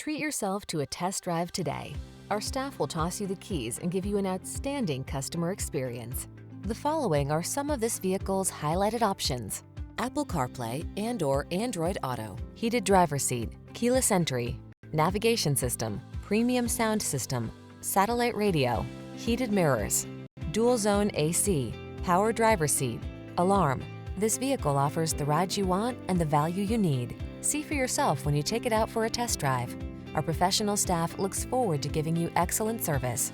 Treat yourself to a test drive today. Our staff will toss you the keys and give you an outstanding customer experience. The following are some of this vehicle's highlighted options: Apple CarPlay and/or Android Auto, heated driver's seat, keyless entry, navigation system, premium sound system, satellite radio, heated mirrors, dual zone AC, power driver's seat, alarm. This vehicle offers the ride you want and the value you need. See for yourself when you take it out for a test drive. Our professional staff looks forward to giving you excellent service.